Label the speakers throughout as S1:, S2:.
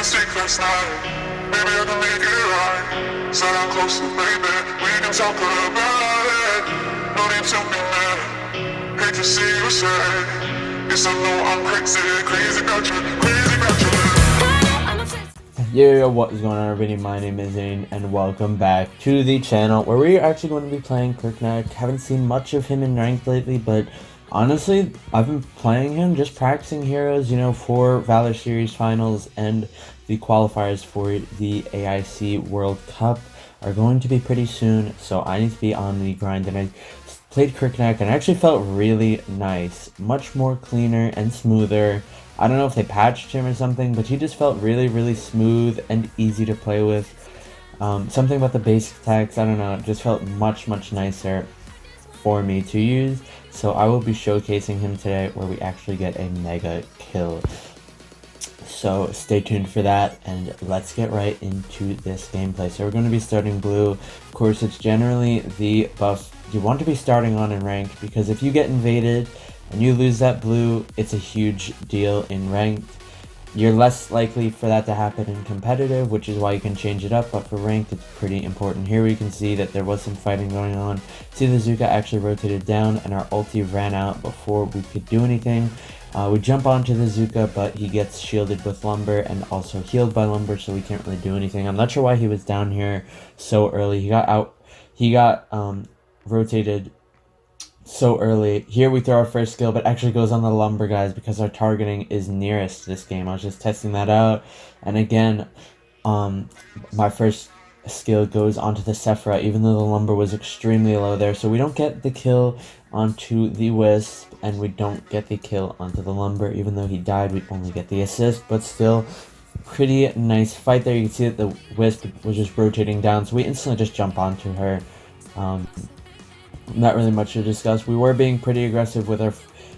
S1: secrets night. Maybe I can make it right. Sit down closer, baby. We can talk about it. No need to be mad. Hate to see you sad. Yes, I know I'm crazy, crazy about you, crazy about you.
S2: Yo, what is going on, everybody? My name is Zane, and welcome back to the channel where we're actually going to be playing Kriknak. Haven't seen much of him in ranked lately, but honestly, I've been playing him, just practicing heroes, you know, for Valor Series Finals, and the qualifiers for the AIC World Cup are going to be pretty soon, so I need to be on the grind. And I played Kriknak, and it actually felt really nice, much more cleaner and smoother. I don't know if they patched him or something, but he just felt really smooth and easy to play with. Something about the basic attacks, I don't know, it just felt much nicer for me to use. So I will be showcasing him today where we actually get a mega kill. So stay tuned for that, and let's get right into this gameplay. So we're going to be starting blue. Of course, it's generally the buff you want to be starting on in ranked, because if you get invaded and you lose that blue, it's a huge deal in ranked. You're less likely for that to happen in competitive, which is why you can change it up, but for ranked it's pretty important. Here we can see that there was some fighting going on. See, the Zuka actually rotated down and our ulti ran out before we could do anything. We jump onto the Zuka, but he gets shielded with Lumber and also healed by Lumber, so we can't really do anything. I'm not sure why he was down here so early. He got rotated so early. Here we throw our first skill, but actually goes on the Lumber guys because our targeting is nearest this game. I was just testing that out, and again, my first skill goes onto the Sephora, even though the Lumber was extremely low there. So we don't get the kill onto the Wisp, and we don't get the kill onto the Lumber. Even though he died, we only get the assist, but still pretty nice fight there. You can see that the Wisp was just rotating down, so we instantly just jump onto her. Not really much to discuss. We were being pretty aggressive with our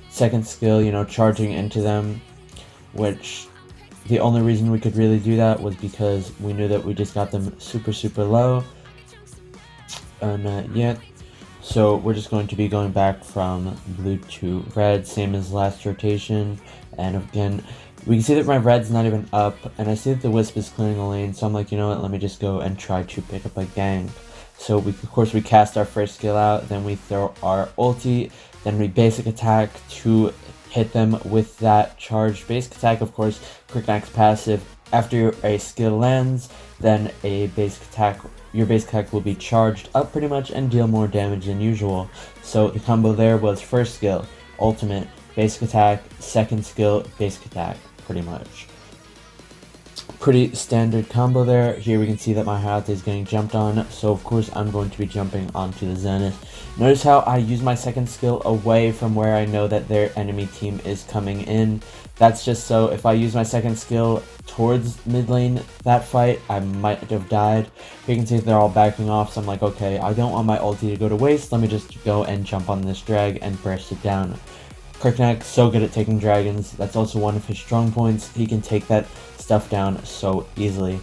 S2: second skill, you know, charging into them, which the only reason we could really do that was because we knew that we just got them super low. Not yet. So we're just going to be going back from blue to red, same as last rotation. And again, we can see that my red's not even up, and I see that the Wisp is clearing the lane, so I'm like, you know what, let me just go and try to pick up a gank. So of course we cast our first skill out, then we throw our ulti, then we basic attack to hit them with that charged basic attack. Of course, Kriknak's passive, after a skill lands, then a basic attack, your basic attack will be charged up pretty much and deal more damage than usual. So the combo there was first skill, ultimate, basic attack, second skill, basic attack, pretty much. Pretty standard combo there. Here we can see that my Hayate is getting jumped on, so of course I'm going to be jumping onto the Zenith. Notice how I use my second skill away from where I know that their enemy team is coming in. That's just so if I use my second skill towards mid lane that fight, I might have died. You can see they're all backing off, so I'm like, okay, I don't want my ulti to go to waste, let me just go and jump on this drag and burst it down. Kriknak, so good at taking dragons. That's also one of his strong points. He can take that stuff down so easily.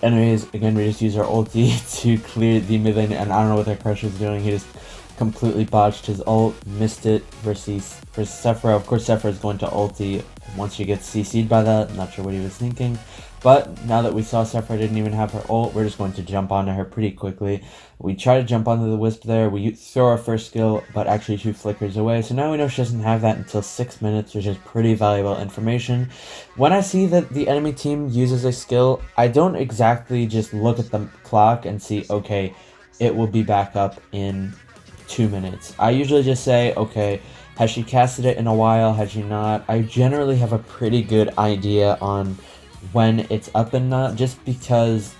S2: Anyways, again, we just use our ulti to clear the mid lane, and I don't know what that Crusher is doing. He just completely botched his ult, missed it versus Sephora. Of course, Sephora is going to ulti once she gets CC'd by that. I'm not sure what he was thinking. But now that we saw Sephora didn't even have her ult, we're just going to jump onto her pretty quickly. We try to jump onto the Wisp there. We throw our first skill, but actually she flickers away. So now we know she doesn't have that until 6 minutes, which is pretty valuable information. When I see that the enemy team uses a skill, I don't exactly just look at the clock and see, okay, it will be back up in 2 minutes. I usually just say, okay, has she casted it in a while? Has she not? I generally have a pretty good idea on when it's up and not, just because,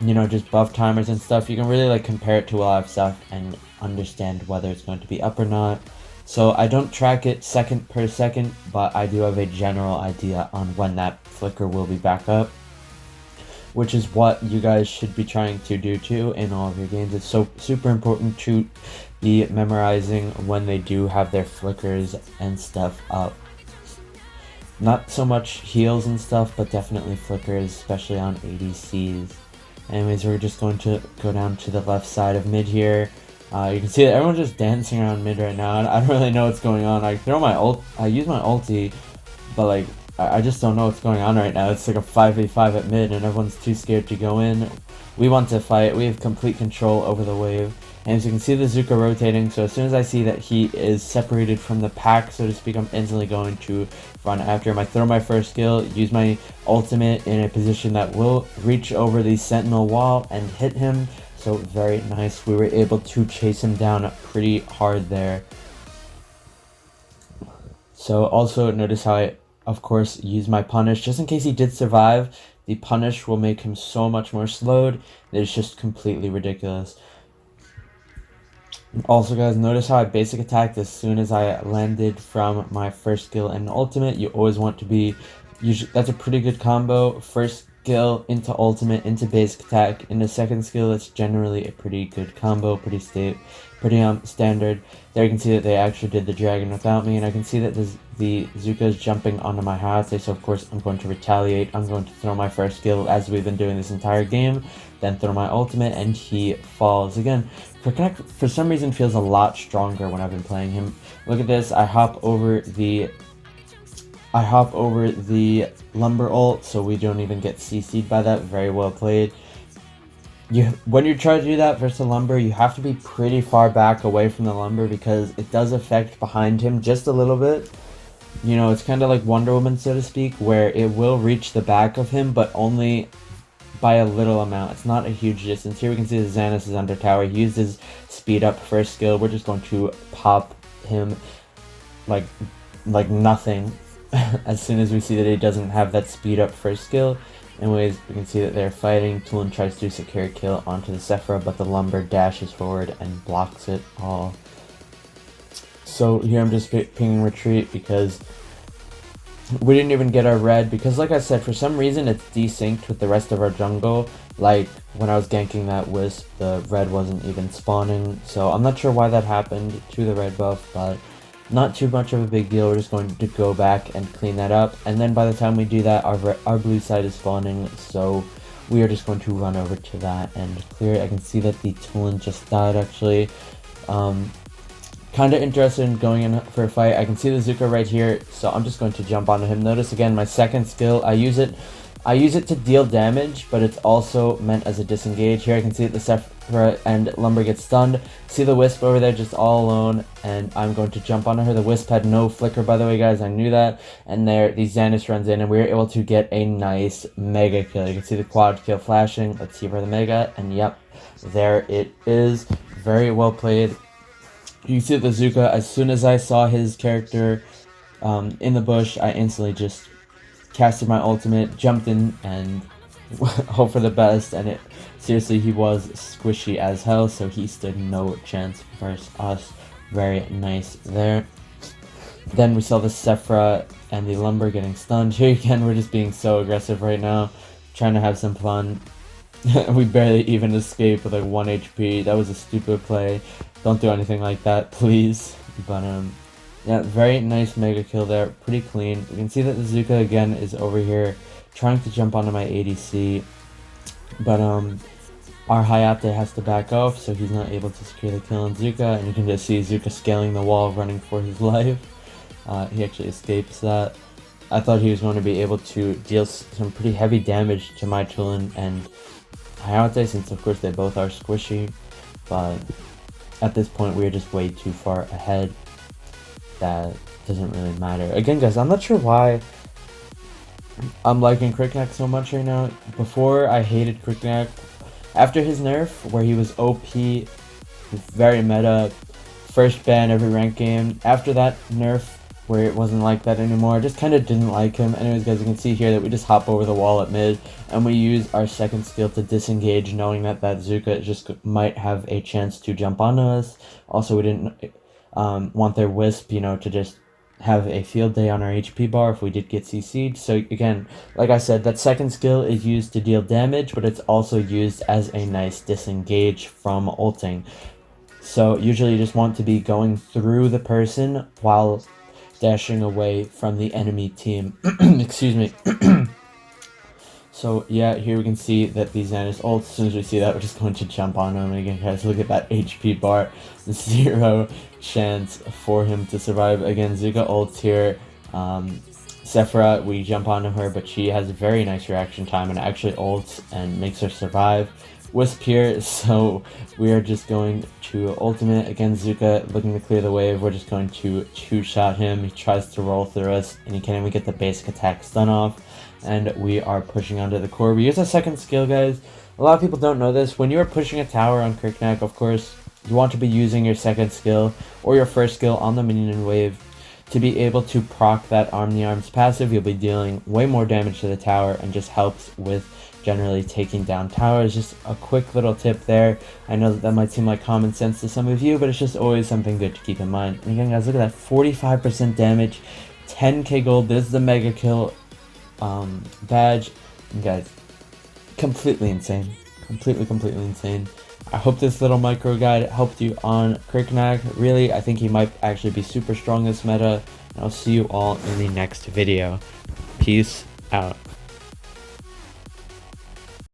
S2: you know, just buff timers and stuff, you can really like compare it to a lot of stuff and understand whether it's going to be up or not. So I don't track it second per second, but I do have a general idea on when that flicker will be back up, which is what you guys should be trying to do too in all of your games. It's so super important to be memorizing when they do have their flickers and stuff up. Not so much heals and stuff, but definitely flickers, especially on ADCs. Anyways, we're just going to go down to the left side of mid here. You can see that everyone's just dancing around mid right now. I don't really know what's going on. I use my ulti, but like I just don't know what's going on right now. It's like a 5v5 at mid and everyone's too scared to go in. We want to fight. We have complete control over the wave. And as you can see the Zuka rotating, so as soon as I see that he is separated from the pack, so to speak, I'm instantly going to run after him. I throw my first skill, use my ultimate in a position that will reach over the sentinel wall and hit him. So very nice. We were able to chase him down pretty hard there. So also notice how I, of course, use my punish just in case he did survive. The punish will make him so much more slowed. It's just completely ridiculous. Also, guys, notice how I basic attacked as soon as I landed from my first skill and ultimate. You always want to be, usually that's a pretty good combo. First skill into ultimate into basic attack into second skill. That's generally a pretty good combo, pretty standard. There you can see that they actually did the dragon without me, and I can see that the Zuka is jumping onto my Hayate, so of course I'm going to retaliate. I'm going to throw my first skill as we've been doing this entire game, then throw my ultimate, and he falls. Again, Kriknak for some reason feels a lot stronger when I've been playing him. Look at this, I hop over the lumber ult, so we don't even get CC'd by that. Very well played. When you try to do that versus a lumber, you have to be pretty far back away from the lumber because it does affect behind him just a little bit. You know, it's kind of like Wonder Woman, so to speak, where it will reach the back of him, but only by a little amount. It's not a huge distance. Here we can see that Xanis is under tower. He used his speed up first skill. We're just going to pop him like nothing as soon as we see that he doesn't have that speed up first skill. Anyways, we can see that they're fighting. Tulin tries to secure a kill onto the Sephora, but the lumber dashes forward and blocks it all. So here I'm just pinging retreat because we didn't even get our red, because like I said, for some reason it's desynced with the rest of our jungle. Like when I was ganking that wisp, the red wasn't even spawning, so I'm not sure why that happened to the red buff, but not too much of a big deal. We're just going to go back and clean that up, and then by the time we do that, our blue side is spawning, so we are just going to run over to that and clear it. I can see that the Tulin just died actually. Kind of interested in going in for a fight. I can see the Zuka right here, so I'm just going to jump onto him. Notice again my second skill, I use it to deal damage, but it's also meant as a disengage. Here I can see that the Sephora and Lumber get stunned. See the Wisp over there just all alone, and I'm going to jump onto her. The Wisp had no flicker, by the way, guys, I knew that. And there, the Xanis runs in, and we were able to get a nice mega kill. You can see the quad kill flashing. Let's see for the mega, and yep, there it is. Very well played. You can see the Zuka, as soon as I saw his character in the bush, I instantly just casted my ultimate, jumped in, and hope for the best, and it seriously, he was squishy as hell, so he stood no chance versus us. Very nice there. Then we saw the Sephora and the Lumber getting stunned. Here again, we're just being so aggressive right now, trying to have some fun. We barely even escaped with like 1 HP. That was a stupid play. Don't do anything like that, please. But yeah, very nice mega kill there, pretty clean. We can see that the Zuka again is over here trying to jump onto my ADC, but our Hayate has to back off, so he's not able to secure the kill on Zuka, and you can just see Zuka scaling the wall, running for his life. He actually escapes that. I thought he was going to be able to deal some pretty heavy damage to my Tulin and Hayate, since of course they both are squishy, but at this point we are just way too far ahead. That doesn't really matter. Again, guys, I'm not sure why I'm liking Kriknak so much right now. Before, I hated Kriknak. After his nerf, where he was OP, very meta, first ban every ranked game. After that nerf, where it wasn't like that anymore, I just kind of didn't like him. Anyways, guys, you can see here that we just hop over the wall at mid, and we use our second skill to disengage, knowing that that Zuka just might have a chance to jump onto us. Also, we didn't want their Wisp, you know, to just have a field day on our HP bar if we did get CC'd. So again, like I said, that second skill is used to deal damage, but it's also used as a nice disengage from ulting. So usually you just want to be going through the person while dashing away from the enemy team. Excuse me. So yeah, here we can see that the Xanis ult, as soon as we see that, we're just going to jump on him. And again, guys, look at that HP bar. 0 chance for him to survive. Again, Zuka ults here. Sephora, we jump onto her, but she has a very nice reaction time and actually ults and makes her survive. Wisp here, so we are just going to ultimate against Zuka, looking to clear the wave. We're just going to two-shot him. He tries to roll through us, and he can't even get the basic attack stun off. And we are pushing onto the core. We use a second skill, guys. A lot of people don't know this. When you are pushing a tower on Kriknak, of course, you want to be using your second skill or your first skill on the minion wave to be able to proc that Arm the Arms passive. You'll be dealing way more damage to the tower and just helps with generally taking down towers. Just a quick little tip there. I know that might seem like common sense to some of you, but it's just always something good to keep in mind. And again, guys, look at that, 45% damage, 10k gold. This is the mega kill badge. And guys, completely insane. Completely insane. I hope this little micro guide helped you on Kriknak. Really, I think he might actually be super strong this meta. And I'll see you all in the next video. Peace out.